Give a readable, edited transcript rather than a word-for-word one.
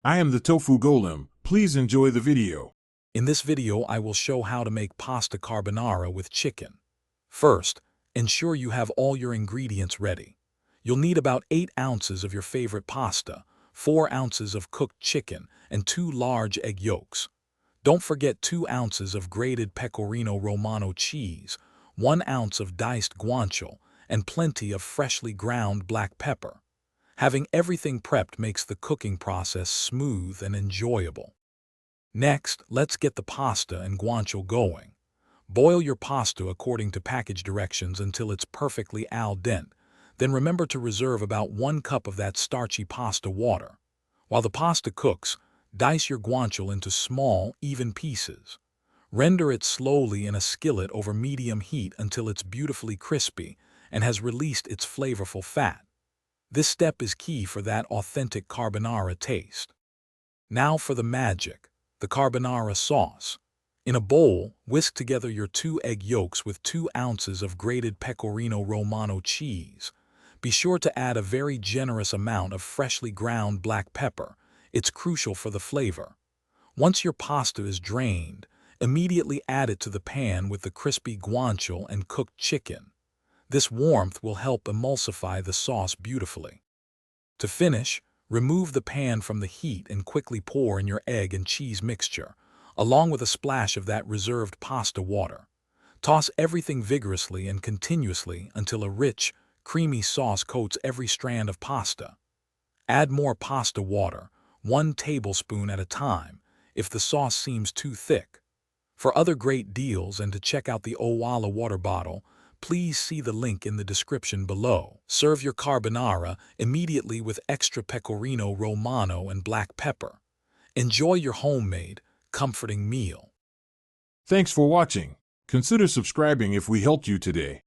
I am the Tofu Golem. Please enjoy the video. In this video, I will show how to make pasta carbonara with chicken. First, ensure you have all your ingredients ready. You'll need about 8 ounces of your favorite pasta, 4 ounces of cooked chicken, and 2 large egg yolks. Don't forget 2 ounces of grated pecorino romano cheese, 1 ounce of diced guanciale, and plenty of freshly ground black pepper. Having everything prepped makes the cooking process smooth and enjoyable. Next, let's get the pasta and guanciale going. Boil your pasta according to package directions until it's perfectly al dente. Then remember to reserve about 1 cup of that starchy pasta water. While the pasta cooks, dice your guanciale into small, even pieces. Render it slowly in a skillet over medium heat until it's beautifully crispy and has released its flavorful fat. This step is key for that authentic carbonara taste. Now for the magic, the carbonara sauce. In a bowl, whisk together your 2 egg yolks with 2 ounces of grated pecorino romano cheese. Be sure to add a very generous amount of freshly ground black pepper. It's crucial for the flavor. Once your pasta is drained, immediately add it to the pan with the crispy guanciale and cooked chicken. This warmth will help emulsify the sauce beautifully. To finish, remove the pan from the heat and quickly pour in your egg and cheese mixture, along with a splash of that reserved pasta water. Toss everything vigorously and continuously until a rich, creamy sauce coats every strand of pasta. Add more pasta water, 1 tablespoon at a time, if the sauce seems too thick. For other great deals and to check out the Owala water bottle, please see the link in the description below. Serve your carbonara immediately with extra pecorino romano and black pepper. Enjoy your homemade, comforting meal. Thanks for watching. Consider subscribing if we helped you today.